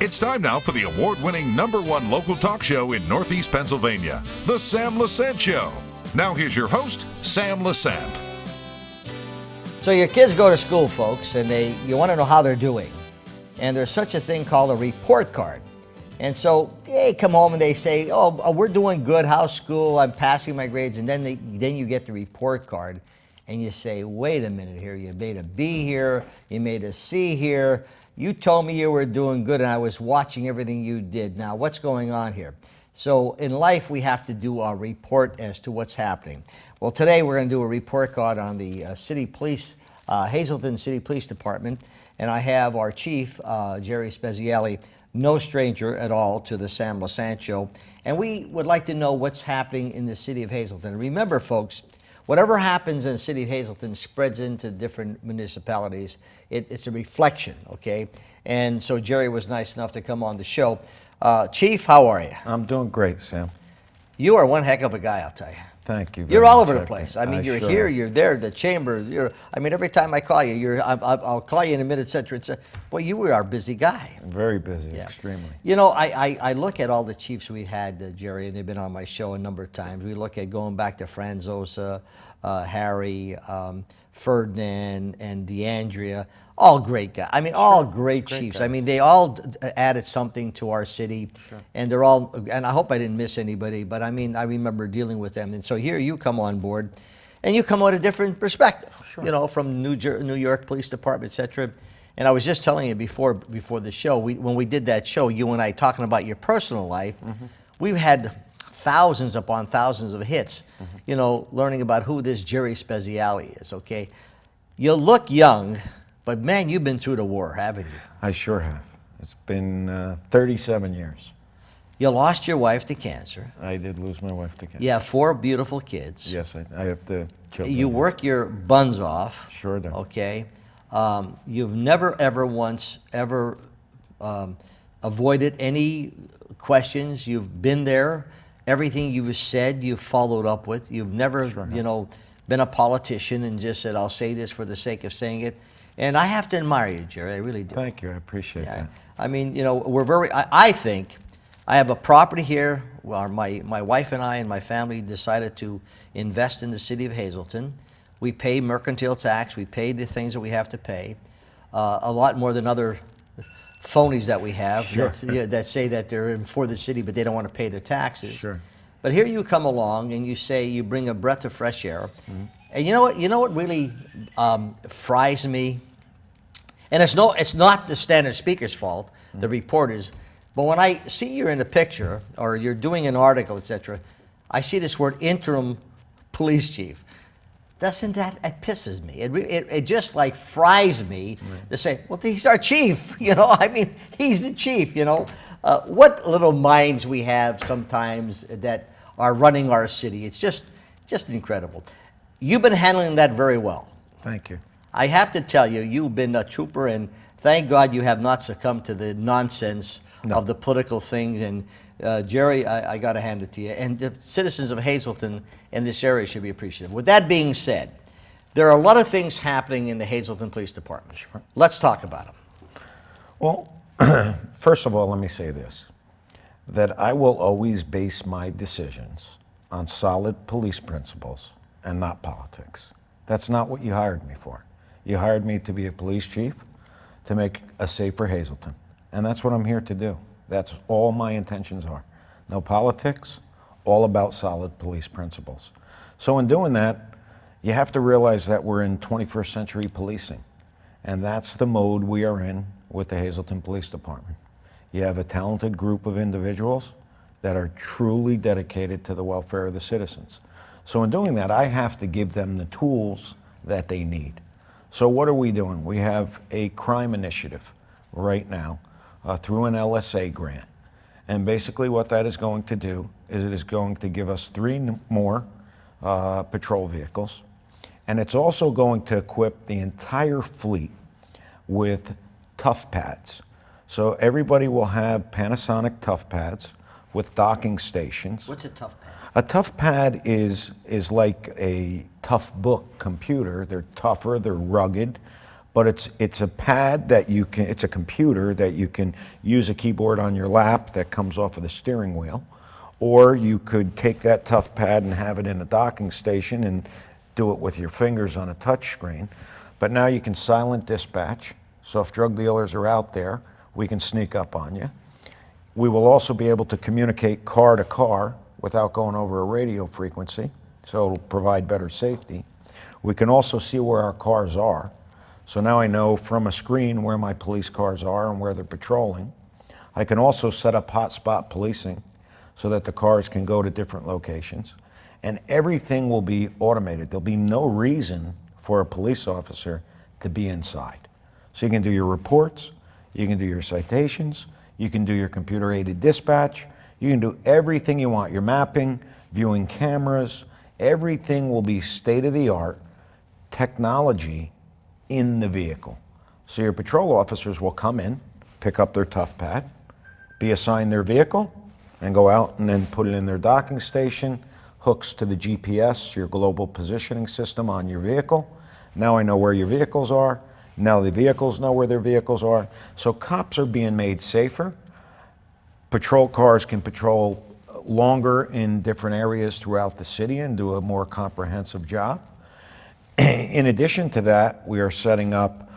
It's time now for the award-winning #1 local talk show in Northeast Pennsylvania, The Sam Lesante Show. Now here's your host, Sam Lesante. So your kids go to school, folks, and you want to know how they're doing. And there's such a thing called a report card. And so they come home and they say, oh, we're doing good, how's school, I'm passing my grades. And then you get the report card and you say, wait a minute here, you made a B here, you made a C here. You told me you were doing good and I was watching everything you did. Now, what's going on here? So in life, we have to do a report as to what's happening. Well, today we're going to do a report card on the City Police, Hazleton City Police Department. And I have our chief, Jerry Speziale, no stranger at all to the Sam Lesante Show. And we would like to know what's happening in the city of Hazleton. Remember, folks, whatever happens in the city of Hazleton spreads into different municipalities. It's a reflection, okay? And so Jerry was nice enough to come on the show. Chief, how are you? I'm doing great, Sam. You are one heck of a guy, I'll tell you. Thank you. You're all over the place. I mean, you're sure here, am. you're there, the chamber. Every time I call you, I'll call you in a minute, et cetera. Boy, you are a busy guy. I'm very busy, Yeah. extremely. You know, I look at all the chiefs we had, Jerry, and they've been on my show a number of times. We look at going back to Franzosa, Harry, Ferdinand, and DeAndrea. All great guys. I mean, all great chiefs. guys. I mean, they all added something to our city, and they're all. And I hope I didn't miss anybody, but I mean, I remember dealing with them. And so here you come on board, and you come with a different perspective. Sure. You know, from New York Police Department, et cetera. And I was just telling you before the show, when we did that show, you and I talking about your personal life, we've had thousands upon thousands of hits. You know, learning about who this Jerry Speziale is. Okay, you look young. But man, you've been through the war, haven't you? I sure have. It's been 37 years. You lost your wife to cancer. I did lose my wife to cancer. You have 4 beautiful kids. Yes, I have the children. You work your buns off. Sure do. Okay. You've never, ever once, ever avoided any questions. You've been there. Everything you've said, you've followed up with. You've never, been a politician and just said, I'll say this for the sake of saying it. And I have to admire you, Jerry. I really do. Thank you. I appreciate that. I mean, we're very, I think, I have a property here. Well, my wife and I and my family decided to invest in the city of Hazleton. We pay mercantile tax. We pay the things that we have to pay. A lot more than other phonies that we have that say that they're for the city, but they don't want to pay their taxes. Sure. But here you come along and you say you bring a breath of fresh air. And you know what really fries me? And it's not the standard speaker's fault, the reporters. But when I see you're in a picture or you're doing an article, etc., I see this word interim police chief. Doesn't that, it pisses me. It just like fries me to say, well, he's our chief, I mean, he's the chief, What little minds we have sometimes that are running our city. It's just incredible. You've been handling that very well. Thank you. I have to tell you, you've been a trooper, and thank God you have not succumbed to the nonsense of the political things. And Jerry, I got to hand it to you. And the citizens of Hazleton in this area should be appreciative. With that being said, there are a lot of things happening in the Hazleton Police Department. Sure. Let's talk about them. Well, first of all, let me say this, that I will always base my decisions on solid police principles and not politics. That's not what you hired me for. You hired me to be a police chief, to make a safer Hazleton. And that's what I'm here to do. That's all my intentions are. No politics, all about solid police principles. So in doing that, you have to realize that we're in 21st century policing. And that's the mode we are in with the Hazleton Police Department. You have a talented group of individuals that are truly dedicated to the welfare of the citizens. So in doing that, I have to give them the tools that they need. So what are we doing? We have a crime initiative right now through an LSA grant. And basically what that is going to do is it is going to give us 3 more patrol vehicles. And it's also going to equip the entire fleet with tough pads. So everybody will have Panasonic tough pads with docking stations. What's a tough pad? A tough pad is like a tough book computer. They're tougher, they're rugged, but it's a pad that you can, it's a computer that you can use a keyboard on your lap that comes off of the steering wheel, or you could take that tough pad and have it in a docking station and do it with your fingers on a touch screen. But now you can silent dispatch, so if drug dealers are out there, we can sneak up on you. We will also be able to communicate car to car without going over a radio frequency, so it'll provide better safety. We can also see where our cars are. So now I know from a screen where my police cars are and where they're patrolling. I can also set up hotspot policing so that the cars can go to different locations. And everything will be automated. There'll be no reason for a police officer to be inside. So you can do your reports, you can do your citations, you can do your computer-aided dispatch, you can do everything you want. Your mapping, viewing cameras, everything will be state-of-the-art technology in the vehicle. So your patrol officers will come in, pick up their tough pad, be assigned their vehicle, and go out and then put it in their docking station, hooks to the GPS, your global positioning system on your vehicle. Now I know where your vehicles are. Now the vehicles know where their vehicles are. So cops are being made safer. Patrol cars can patrol longer in different areas throughout the city and do a more comprehensive job. In addition to that, we are setting up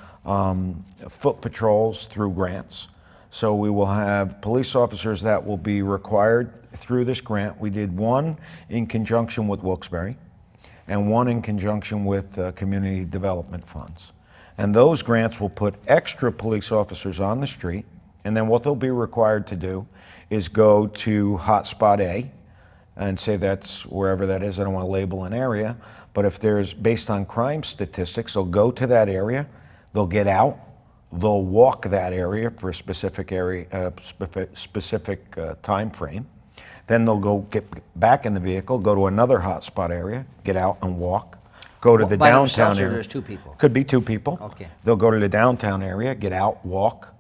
foot patrols through grants. So we will have police officers that will be required through this grant. We did one in conjunction with Wilkes-Barre and one in conjunction with community development funds. And those grants will put extra police officers on the street, and then what they'll be required to do is go to hotspot A and say that's wherever that is. I don't want to label an area, but if there's, based on crime statistics, they'll go to that area, they'll get out, they'll walk that area for a specific area, specific time frame. Then they'll go get back in the vehicle, go to another hotspot area, get out and walk, go to the By downtown themselves, or area. there's two people? Could be two people. Okay. They'll go to the downtown area, get out, walk.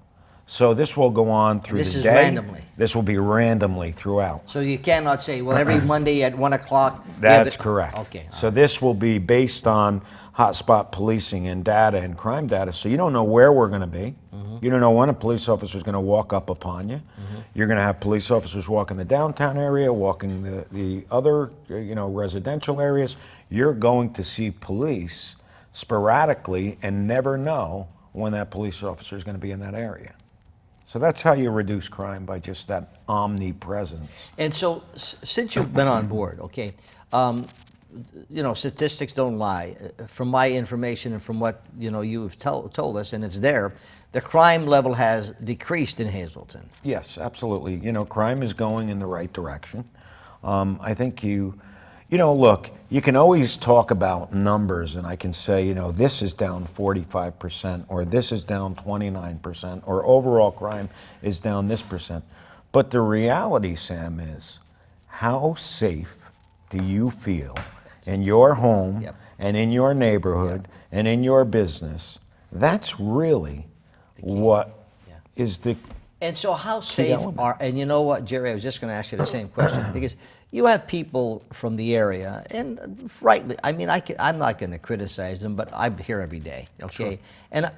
So this will go on through This the is day. randomly? This will be randomly throughout. So you cannot say, well, every Monday at 1 o'clock. That's correct. Okay. So this will be based on hotspot policing and data and crime data. So you don't know where we're going to be. You don't know when a police officer is going to walk up upon you. You're going to have police officers walking the downtown area, walking the other, residential areas. You're going to see police sporadically and never know when that police officer is going to be in that area. So that's how you reduce crime, by just that omnipresence. And so, since you've been on board, okay, statistics don't lie. From my information and from what you've told us, and it's there, the crime level has decreased in Hazleton. Yes, absolutely. Crime is going in the right direction. I think look, you can always talk about numbers, and I can say, this is down 45%, or this is down 29%, or overall crime is down this percent. But the reality, Sam, is how safe do you feel in your home and in your neighborhood and in your business? That's really what is the And so how safe are, and you know what, Jerry, I was just going to ask you the same question, because you have people from the area, and rightly, I'm not going to criticize them, but I'm here every day, okay? Sure. And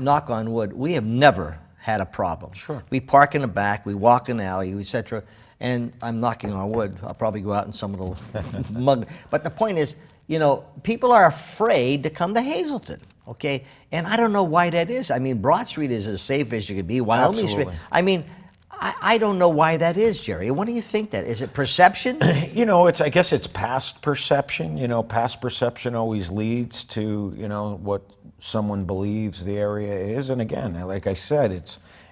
knock on wood, we have never had a problem. Sure. We park in the back, we walk in the alley, etc., and I'm knocking on wood. I'll probably go out and someone will mug. But the point is, people are afraid to come to Hazleton. Okay, and I don't know why that is. Broad Street is as safe as you could be. Wyoming Street. I don't know why that is, Jerry. What do you think that is? It perception? I guess it's past perception. Past perception always leads to what someone believes the area is. And again, like I said,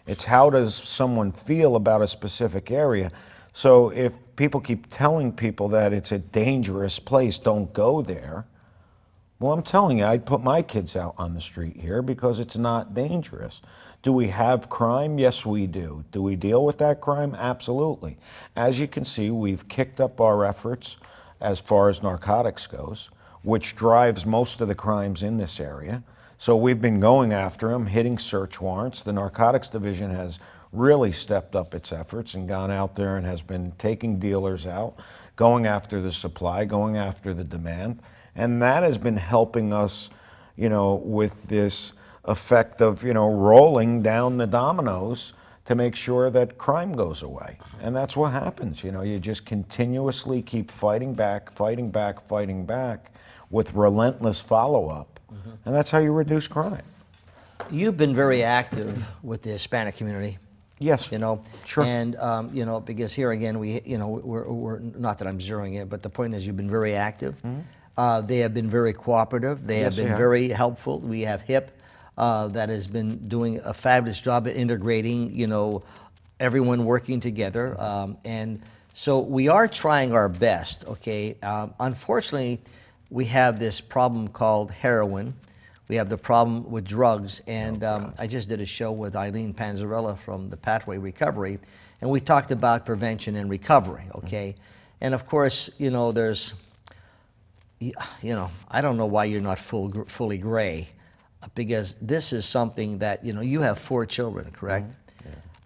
it's how does someone feel about a specific area. So if people keep telling people that it's a dangerous place, don't go there. Well, I'm telling you, I'd put my kids out on the street here because it's not dangerous. Do we have crime? Yes, we do. Do we deal with that crime? Absolutely. As you can see, we've kicked up our efforts as far as narcotics goes, which drives most of the crimes in this area. So we've been going after them, hitting search warrants. The narcotics division has really stepped up its efforts and gone out there and has been taking dealers out, going after the supply, going after the demand. And that has been helping us, with this effect of, rolling down the dominoes to make sure that crime goes away. And that's what happens. You just continuously keep fighting back, fighting back, fighting back with relentless follow-up. And that's how you reduce crime. You've been very active with the Hispanic community. Yes. Sure. And, because here again, we're not that I'm zeroing it, but the point is you've been very active. They have been very cooperative. They have been very helpful. We have HIP that has been doing a fabulous job at integrating, everyone working together. And so we are trying our best, okay? Unfortunately, we have this problem called heroin. We have the problem with drugs, and I just did a show with Eileen Panzarella from the Pathway Recovery, and we talked about prevention and recovery, okay? And of course, there's, I don't know why you're not fully gray, because this is something that, you have 4 children, correct?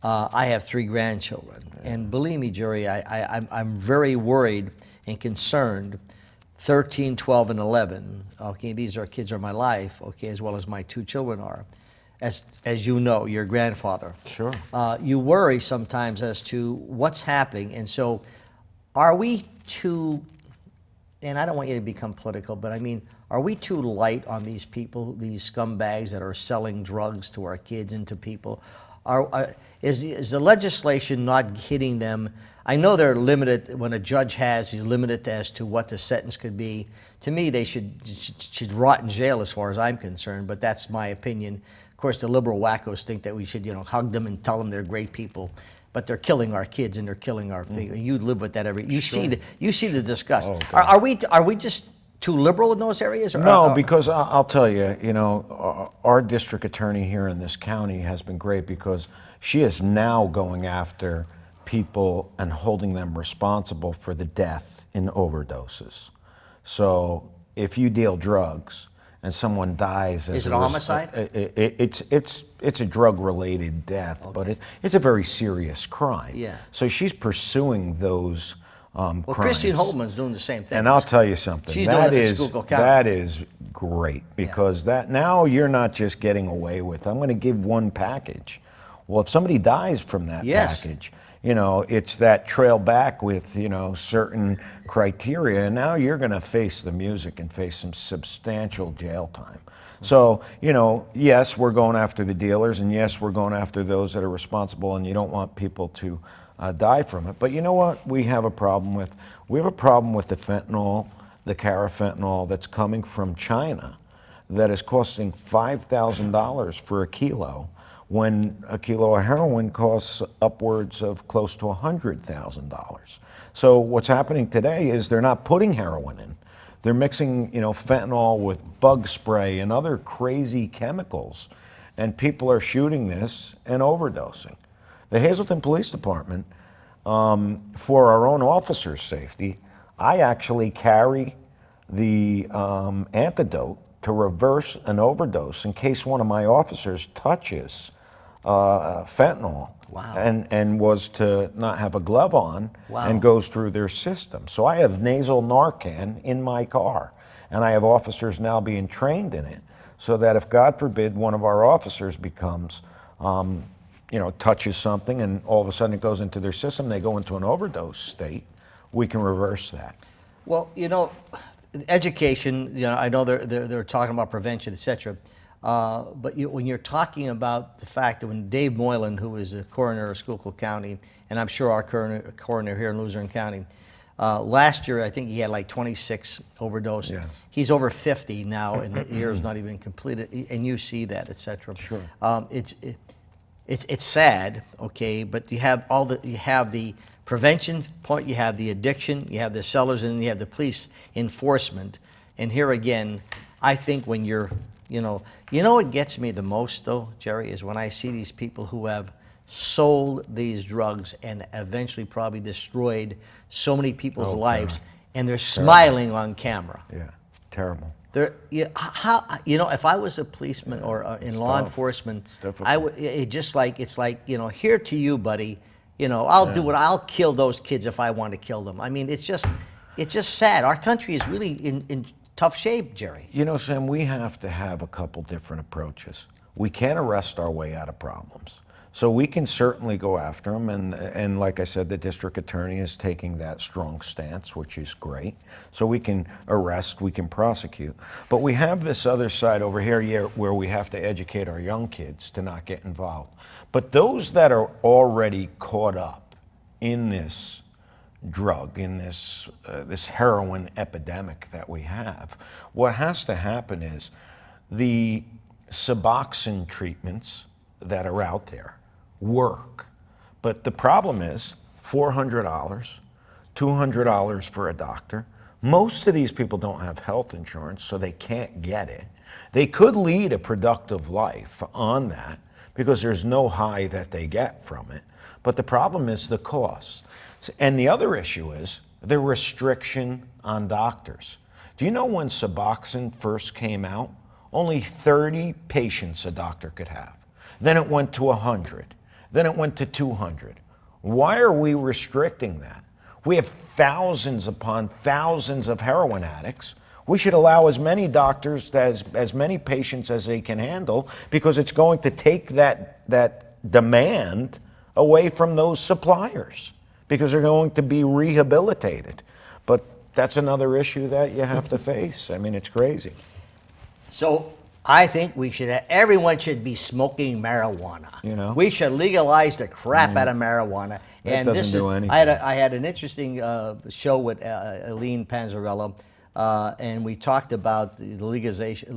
I have 3 grandchildren, and believe me, Jerry, I'm very worried and concerned. 13, 12, and 11, okay, these are kids of my life, okay, as well as my 2 children are. As you know, your grandfather. Sure. You worry sometimes as to what's happening, and so are we too, and I don't want you to become political, but I mean, are we too light on these people, these scumbags that are selling drugs to our kids and to people? Is the legislation not hitting them? I know they're limited. When a judge he's limited as to what the sentence could be. To me, they should rot in jail as far as I'm concerned, but that's my opinion. Of course, the liberal wackos think that we should, hug them and tell them they're great people, but they're killing our kids and they're killing our people. You live with that you see the disgust. Oh, are we just too liberal in those areas? Or, no, because I'll tell you, our district attorney here in this county has been great because she is now going after people and holding them responsible for the death in overdoses. So if you deal drugs and someone dies, is it a homicide? It's a drug-related death, but it's a very serious crime. Yeah. So she's pursuing those. Well, Christine Holman's doing the same thing. And I'll tell you something. She's doing it in Schuylkill County. That is great because that now you're not just getting away with, I'm going to give one package. Well, if somebody dies from that package, it's that trail back with, certain criteria, and now you're going to face the music and face some substantial jail time. So, yes, we're going after the dealers, and yes, we're going after those that are responsible, and you don't want people to die from it. But you know what we have a problem with? We have a problem with the fentanyl, the carafentanil that's coming from China that is costing $5,000 for a kilo, when a kilo of heroin costs upwards of close to $100,000. So what's happening today is they're not putting heroin in. They're mixing, fentanyl with bug spray and other crazy chemicals, and people are shooting this and overdosing. The Hazleton Police Department, for our own officers' safety, I actually carry the antidote to reverse an overdose in case one of my officers touches fentanyl and was to not have a glove on and goes through their system. So I have nasal Narcan in my car, and I have officers now being trained in it so that if, God forbid, one of our officers becomes, touches something and all of a sudden it goes into their system, they go into an overdose state, we can reverse that. Well, education, I know they're talking about prevention, et cetera. But when you're talking about the fact that when Dave Moylan, who is a coroner of Schuylkill County, and I'm sure our coroner here in Luzerne County, last year I think he had like 26 overdoses. Yes. He's over 50 now, and the year is not even completed, and you see that, et cetera. Sure. It's sad, okay, but you have the prevention point, you have the addiction, you have the sellers, and you have the police enforcement. And here again, I think when you're, what gets me the most though, Jerry, is when I see these people who have sold these drugs and eventually probably destroyed so many people's lives, and they're smiling on camera. Yeah, terrible. If I was a policeman or in law enforcement, I would. It's like here to you, buddy. I'll do it. I'll kill those kids if I want to kill them. I mean, it's just sad. Our country is really tough shape, Jerry. You know, Sam, we have to have a couple different approaches. We can't arrest our way out of problems. So we can certainly go after them, and like I said, the district attorney is taking that strong stance, which is great. So we can arrest, we can prosecute. But we have this other side over here where we have to educate our young kids to not get involved. But those that are already caught up in this drug, in this heroin epidemic that we have, what has to happen is the Suboxone treatments that are out there work. But the problem is $400, $200 for a doctor. Most of these people don't have health insurance, so they can't get it. They could lead a productive life on that because there's no high that they get from it. But the problem is the cost. And the other issue is the restriction on doctors. Do you know when Suboxone first came out, only 30 patients a doctor could have? Then it went to 100. Then it went to 200. Why are we restricting that? We have thousands upon thousands of heroin addicts. We should allow as many doctors, as many patients as they can handle, because it's going to take that demand away from those suppliers, because they're going to be rehabilitated. But that's another issue that you have to face. I mean, it's crazy. So I think everyone should be smoking marijuana. You know? We should legalize the crap out of marijuana. That doesn't do anything. I had an interesting show with Eileen Panzarella, and we talked about the legalization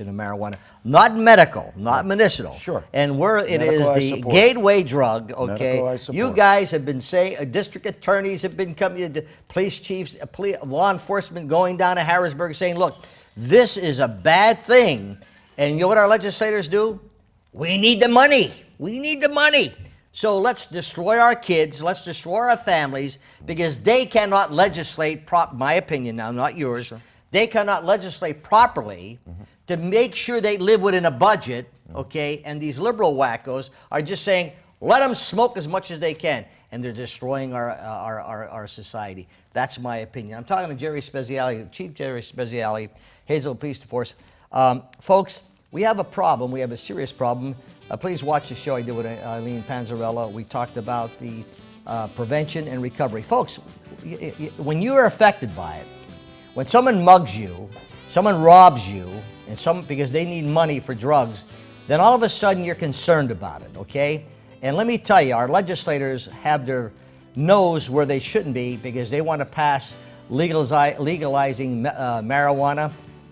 of marijuana. Not medical, not medicinal. Sure. And it is Medical, I the support. gateway drug, okay? Medical, I support. You guys have been saying, district attorneys have been coming, police chiefs, law enforcement going down to Harrisburg saying, look, this is a bad thing. And you know what our legislators do? We need the money. We need the money. So let's destroy our kids. Let's destroy our families, because they cannot legislate, my opinion now, not yours. Sure. They cannot legislate properly to make sure they live within a budget, okay? And these liberal wackos are just saying, let them smoke as much as they can. And they're destroying our society. That's my opinion. I'm talking to Jerry Speziale, Chief Jerry Speziale, Hazleton Police Force. Folks, we have a problem. We have a serious problem. Please watch the show I did with Eileen Panzarella. We talked about the prevention and recovery. Folks, when you are affected by it, when someone mugs you, someone robs you, and because they need money for drugs, then all of a sudden you're concerned about it, okay? And let me tell you, our legislators have their nose where they shouldn't be, because they want to pass legalizing marijuana.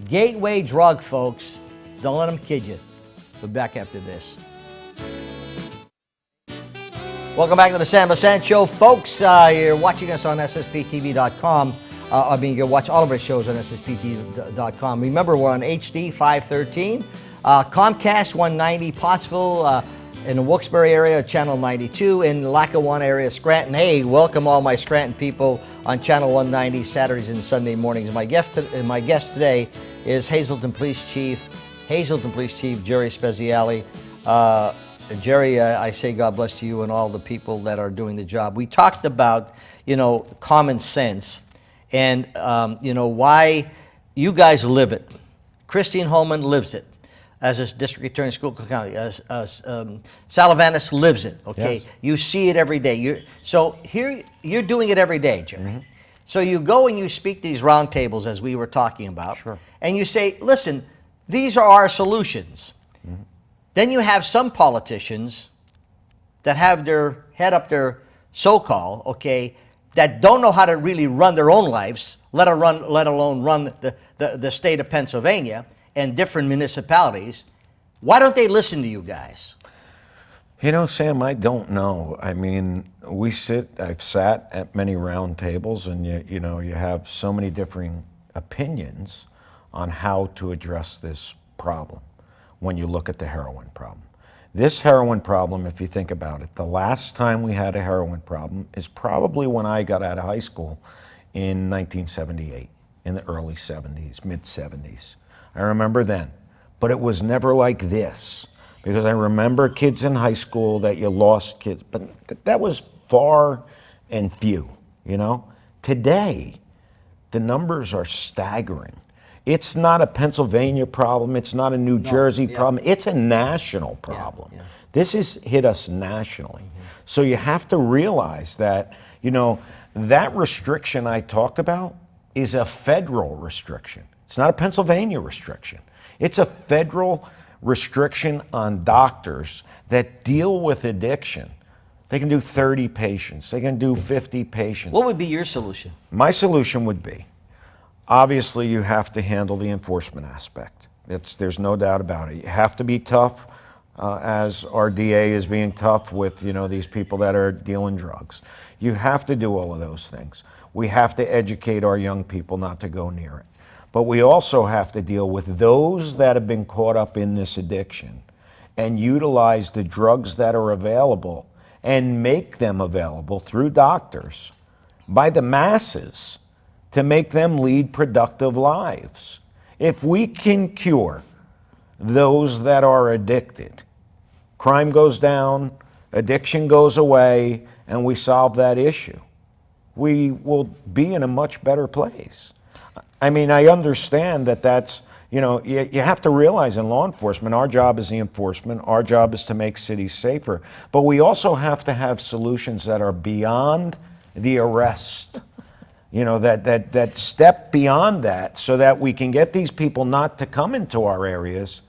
Gateway drug, folks. Don't let them kid you. We'll be back after this. Welcome back to the Sam Lesante Show, folks. You're watching us on SSPTV.com. You can watch all of our shows on SSPTV.com. Remember, we're on HD 513, Comcast 190, Pottsville, in the Wilkes-Barre area, Channel 92, in Lackawanna area, Scranton. Hey, welcome all my Scranton people on Channel 190, Saturdays and Sunday mornings. My guest today is Hazleton Police Chief Jerry Speziale. Jerry, I say God bless to you and all the people that are doing the job. We talked about, common sense and, why you guys live it. Christine Holman lives it as a district attorney in Schuylkill County. Salavanis lives it, okay? Yes. You see it every day. So here, you're doing it every day, Jerry. Mm-hmm. So you go and you speak to these roundtables, as we were talking about, sure, and you say, listen, these are our solutions. Mm-hmm. Then you have some politicians that have their head up their so-called, okay, that don't know how to really run their own lives, let alone run the state of Pennsylvania and different municipalities. Why don't they listen to you guys? Sam, I don't know. I mean, I've sat at many round tables, and you have so many different opinions on how to address this problem when you look at the heroin problem. This heroin problem, if you think about it, the last time we had a heroin problem is probably when I got out of high school in 1978, in the early 70s, mid-70s. I remember then. But it was never like this, because I remember kids in high school that you lost kids, but that was far and few, Today, the numbers are staggering. It's not a Pennsylvania problem. It's not a New Jersey problem. It's a national problem. Yeah. This has hit us nationally. So you have to realize that, that restriction I talked about is a federal restriction. It's not a Pennsylvania restriction. It's a federal restriction on doctors that deal with addiction. They can do 30 patients. They can do 50 patients. What would be your solution? My solution would be, obviously, you have to handle the enforcement aspect. There's no doubt about it. You have to be tough, as our DA is being tough with these people that are dealing drugs. You have to do all of those things. We have to educate our young people not to go near it. But we also have to deal with those that have been caught up in this addiction and utilize the drugs that are available and make them available through doctors by the masses to make them lead productive lives. If we can cure those that are addicted, crime goes down, addiction goes away, and we solve that issue, we will be in a much better place. I mean, I understand that's, you have to realize in law enforcement, our job is the enforcement, our job is to make cities safer, but we also have to have solutions that are beyond the arrest, that step beyond that so that we can get these people not to come into our areas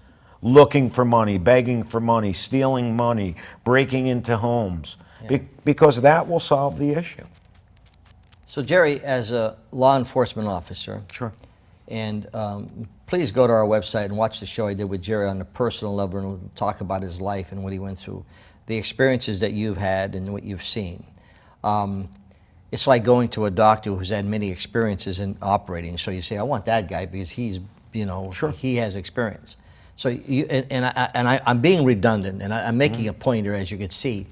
looking for money, begging for money, stealing money, breaking into homes, because that will solve the issue. So, Jerry, as a law enforcement officer, Sure. and please go to our website and watch the show I did with Jerry on a personal level, and we'll talk about his life and what he went through, the experiences that you've had and what you've seen. It's like going to a doctor who's had many experiences in operating. So you say, I want that guy because he's, Sure. he has experience. So I'm being redundant, and I'm making a pointer, as you can see.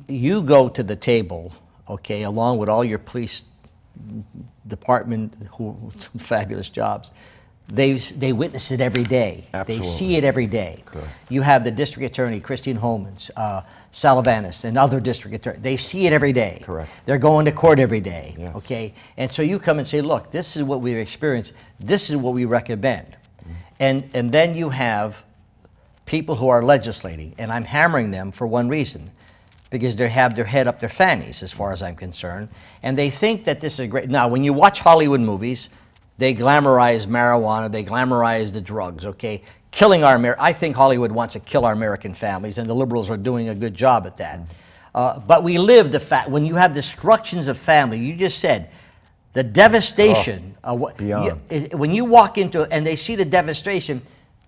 You go to the table, okay, along with all your police department who fabulous jobs. They witness it every day. Absolutely. They see it every day. Correct. You have the district attorney, Christine Holmans, Salavanis, and other district attorneys. They see it every day. Correct. They're going to court every day. Yeah. Okay, and so you come and say, look, this is what we've experienced. This is what we recommend. And then you have people who are legislating, and I'm hammering them for one reason, because they have their head up their fannies, as far as I'm concerned, and they think that this is great. Now, when you watch Hollywood movies, they glamorize marijuana, they glamorize the drugs, okay? Killing I think Hollywood wants to kill our American families, and the liberals are doing a good job at that. But we live the fact, when you have destructions of family, you just said, the devastation, when you walk into, and they see the devastation,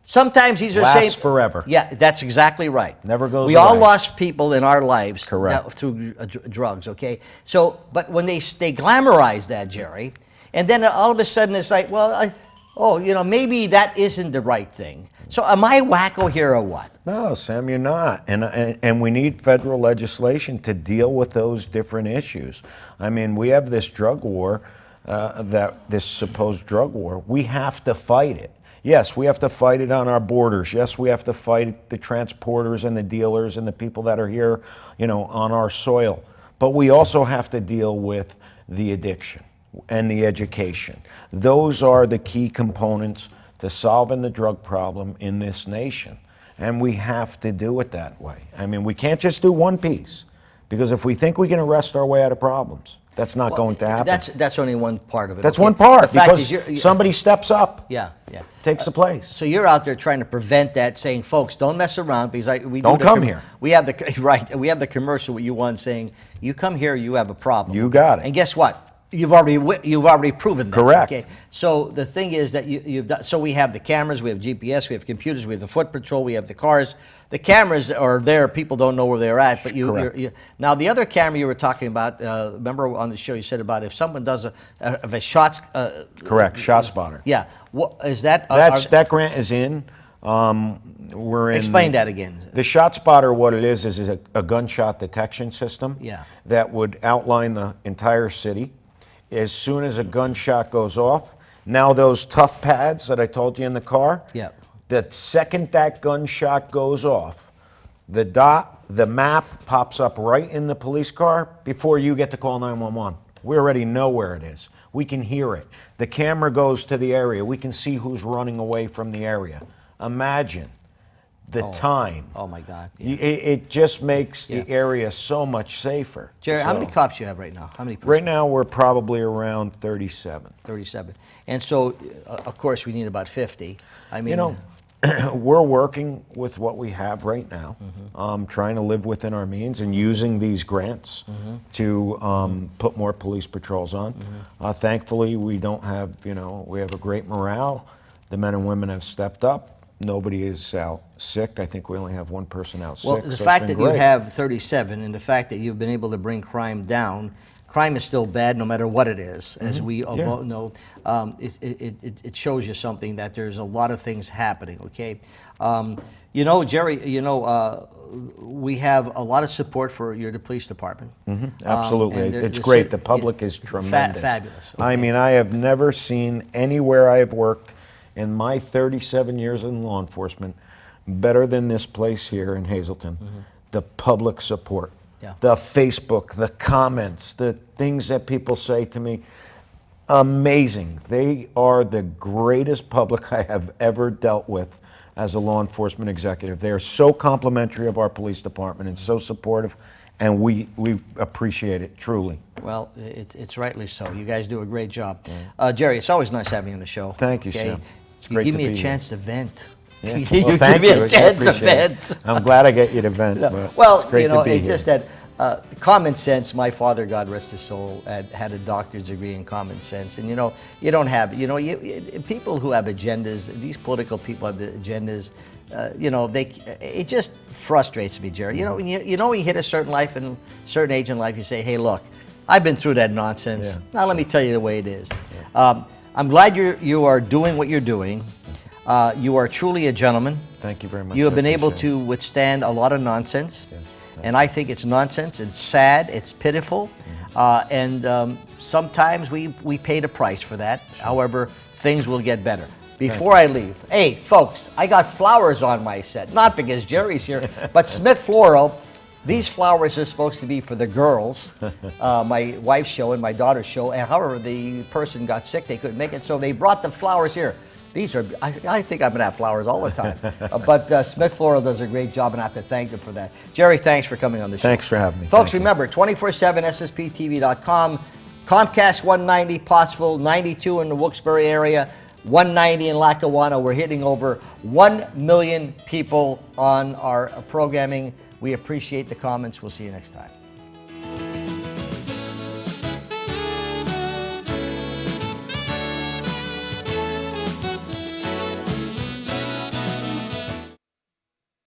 sometimes these are Lasts forever. Yeah, that's exactly right. Never goes We all away. lost people in our lives Correct. through drugs, okay? So, but when they glamorize that, Jerry, and then all of a sudden it's like, well, maybe that isn't the right thing. So am I wacko here or what? No, Sam, you're not. And we need federal legislation to deal with those different issues. I mean, we have this drug war, this supposed drug war. We have to fight it. Yes, we have to fight it on our borders. Yes, we have to fight the transporters and the dealers and the people that are here, on our soil. But we also have to deal with the addiction and the education. Those are the key components to solving the drug problem in this nation. And we have to do it that way. I mean, we can't just do one piece, because if we think we can arrest our way out of problems, that's not going to happen. That's only one part of it. That's okay? one part, The fact because is somebody steps up, yeah. takes the place. So you're out there trying to prevent that, saying, folks, don't mess around, because we Don't come here. We have we have the commercial with you on saying, you come here, you have a problem. You got it. And guess what? You've already proven that. Correct. Okay. So the thing is that you've done. So we have the cameras, we have GPS, we have computers, we have the foot patrol, we have the cars. The cameras are there. People don't know where they're at. But now the other camera you were talking about. Remember on the show you said about if someone does a shots. Correct. Shot spotter. Yeah. What is that? That grant is in. We're in. Explain that again. The shot spotter, what it is a gunshot detection system. Yeah. That would outline the entire city. As soon as a gunshot goes off, now those tough pads that I told you in the car, Yeah. the second that gunshot goes off, the map pops up right in the police car before you get to call 911. We already know where it is. We can hear it. The camera goes to the area. We can see who's running away from the area. Imagine the time. Oh my God. It just makes the area so much safer. Jerry, how many cops you have right now? How many? Right now we're probably around 37. 37. And so, of course, we need about 50. I mean, You know, we're working with what we have right now, trying to live within our means and using these grants to put more police patrols on. Thankfully, we don't have, we have a great morale. The men and women have stepped up. Nobody is out sick. I think we only have one person out sick. well, the so fact it's that been you great. have 37 and the fact that you've been able to bring crime down, crime is still bad no matter what it is, as we all both know. It shows you something that there's a lot of things happening, okay? Jerry, we have a lot of support for the police department. Absolutely. and It's great. The public is tremendous. Fabulous. I okay. mean, I have never seen anywhere I have worked in my 37 years in law enforcement better than this place here in Hazleton. The public support, the Facebook, the comments, the things that people say to me. Amazing. They are the greatest public I have ever dealt with as a law enforcement executive. They are so complimentary of our police department and so supportive, and we appreciate it, truly. Well, it's rightly so. You guys do a great job. Jerry, it's always nice having you on the show. Thank you, Sam. It's You great give to me a be chance to vent. Yeah. You Well, give thank me you. a I chance to appreciate it. vent. I'm glad I get you to vent. But Well, it's great to be it's here. just that common sense. My father, God rest his soul, had a doctor's degree in common sense, and you don't have people who have agendas. These political people have the agendas. It just frustrates me, Jerry. When you hit a certain life and certain age in life, you say, "Hey, look, I've been through that nonsense. Yeah. Now let me tell you the way it is." I'm glad you are doing what you're doing. You are truly a gentleman. Thank you very much. You have I been able appreciate to withstand a lot of nonsense, and I think it's nonsense. It's sad. It's pitiful, and sometimes we pay the price for that. However, things will get better. Before I leave, hey folks, I got flowers on my set. Not because Jerry's here, but Smith Floral. These flowers are supposed to be for the girls, my wife's show and my daughter's show. And however, the person got sick; they couldn't make it, so they brought the flowers here. These are, I think I'm going to have flowers all the time. But Smith Floral does a great job, and I have to thank them for that. Jerry, thanks for coming on the show. Thanks for having me. Folks, Thank you. remember, 24/7 SSPTV.com, Comcast 190, Pottsville, 92 in the Wilkes-Barre area, 190 in Lackawanna. We're hitting over 1 million people on our programming. We appreciate the comments. We'll see you next time.